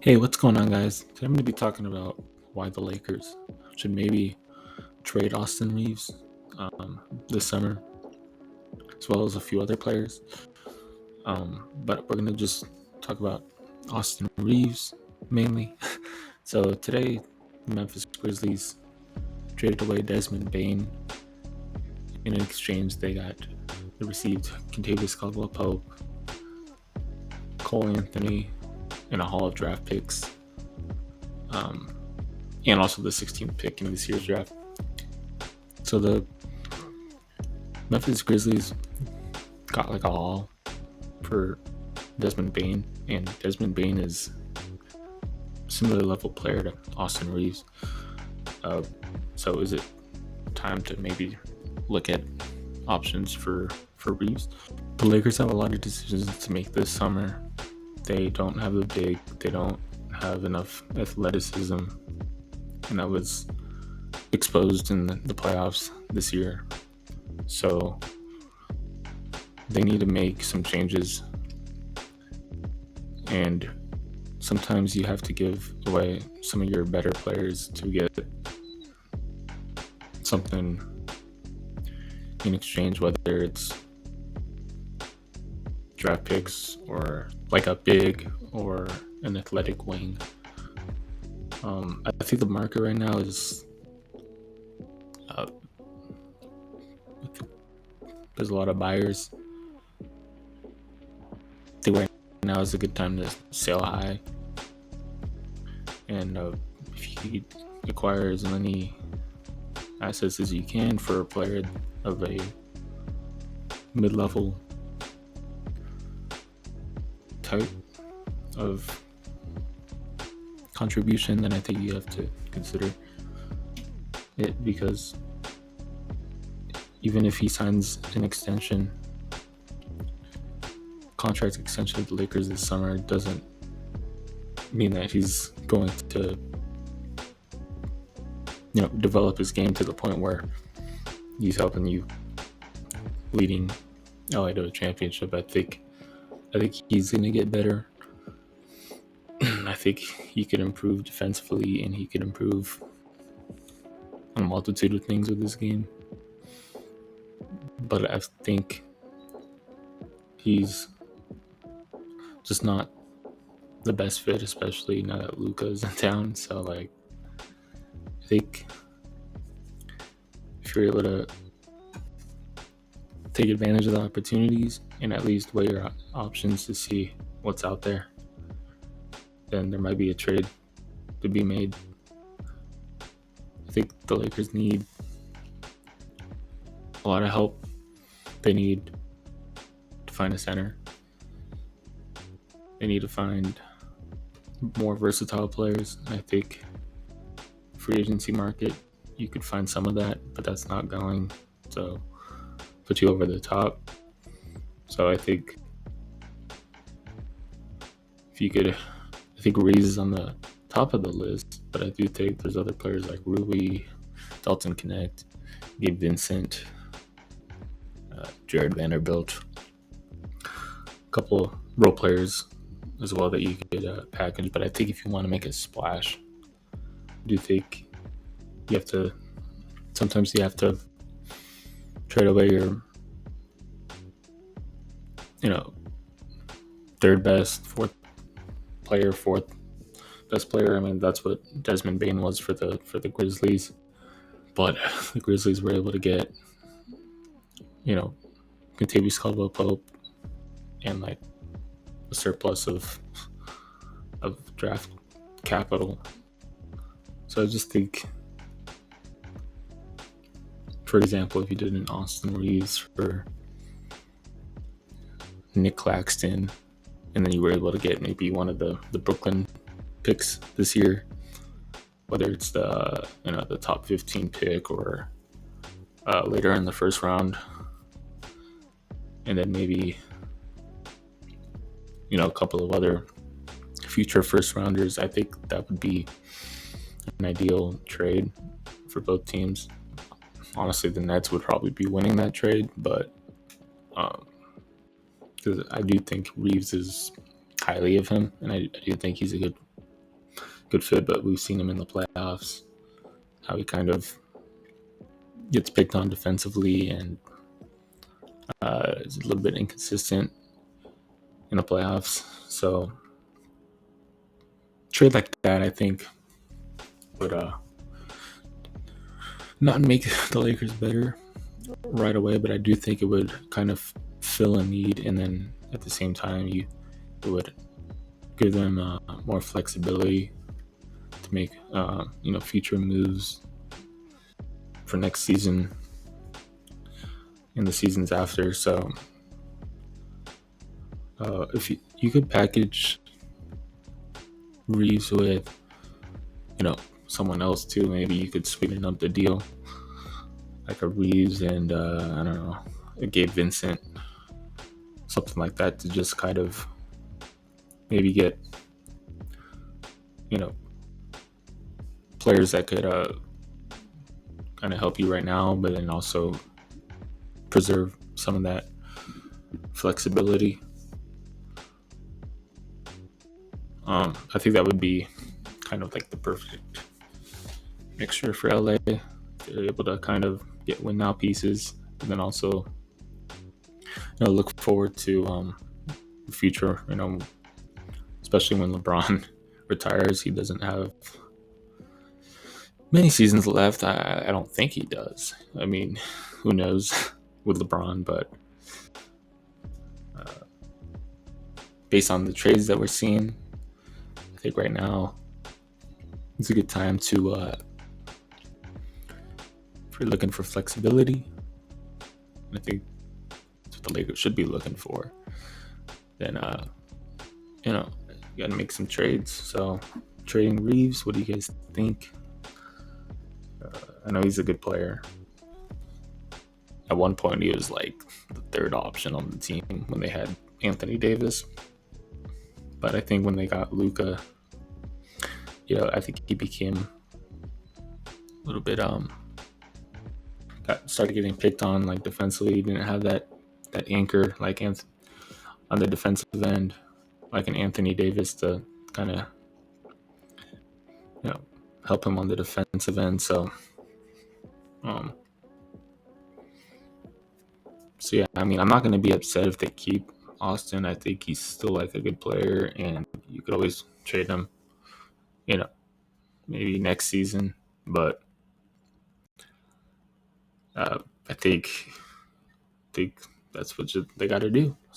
Hey, what's going on, guys? Today I'm going to be talking about why the Lakers should maybe trade Austin Reaves this summer, as well as a few other players. But we're going to just talk about Austin Reaves mainly. So today, the Memphis Grizzlies traded away Desmond Bane. In exchange, they received Kentavious Caldwell-Pope, Cole Anthony, and a haul of draft picks. And also the 16th pick in this year's draft. So the Memphis Grizzlies got like a haul for Desmond Bane, and Desmond Bane is a similar level player to Austin Reaves. So is it time to maybe look at options for Reaves? The Lakers have a lot of decisions to make this summer. They don't have the big, they don't have enough athleticism, and that was exposed in the playoffs this year. So they need to make some changes, and sometimes you have to give away some of your better players to get something in exchange, whether it's draft picks or like a big or an athletic wing. I think the market right now is there's a lot of buyers. I think right now is a good time to sell high, and if you acquire as many assets as you can for a player of a mid-level type of contribution, then I think you have to consider it, because even if he signs an contract extension with the Lakers this summer, it doesn't mean that he's going to develop his game to the point where he's helping you leading LA to a championship. I think he's going to get better. I think he could improve defensively, and he could improve on a multitude of things with his game. But I think he's just not the best fit, especially now that Luka's in town. So I think if you're able to take advantage of the opportunities and at least weigh your options to see what's out there, then there might be a trade to be made. I think the Lakers need a lot of help. They need to find a center. They need to find more versatile players. I think free agency market, you could find some of that, but that's not going to put you over the top. So I think I think Reeves is on the top of the list, but I do think there's other players like Rui, Dalton Connect, Gabe Vincent, Jared Vanderbilt, a couple role players as well that you could package. But I think if you want to make a splash, I do think sometimes you have to trade away your third best, fourth best player. I mean, that's what Desmond Bane was for the Grizzlies, but the Grizzlies were able to get Kentavious Caldwell-Pope and like a surplus of draft capital. So I just think, for example, if you did an Austin Reaves for Nick Claxton, and then you were able to get maybe one of the Brooklyn picks this year, whether it's the top 15 pick or later in the first round, and then maybe a couple of other future first rounders, I think that would be an ideal trade for both teams. Honestly, the Nets would probably be winning that trade, but I do think Reaves is highly of him, and I do think he's a good good fit, but we've seen him in the playoffs, how he kind of gets picked on defensively and is a little bit inconsistent in the playoffs. So trade like that, I think, would not make the Lakers better right away, but I do think it would kind of fill a need, and then at the same time, it would give them more flexibility to make future moves for next season and the seasons after. So if you could package Reeves with someone else too, maybe you could sweeten up the deal, like a Reeves and I don't know, a Gabe Vincent, something like that, to just kind of maybe get players that could kind of help you right now, but then also preserve some of that flexibility. I think that would be kind of like the perfect mixture for LA. They're able to kind of get win now pieces, and then also look forward to the future. Especially when LeBron retires, he doesn't have many seasons left. I don't think he does. I mean, who knows with LeBron, but based on the trades that we're seeing, I think right now it's a good time to if you're looking for flexibility, and I think that's what the Lakers should be looking for, then you gotta make some trades. So trading Reeves, what do you guys think? I know he's a good player. At one point, he was like the third option on the team when they had Anthony Davis. But I think when they got Luka, I think he became a little bit started getting picked on, like defensively. He didn't have that anchor like on the defensive end, like an Anthony Davis to kind of help him on the defensive end. So yeah, I mean, I'm not going to be upset if they keep Austin. I think he's still like a good player, and you could always trade him, maybe next season. But I think that's what they got to do.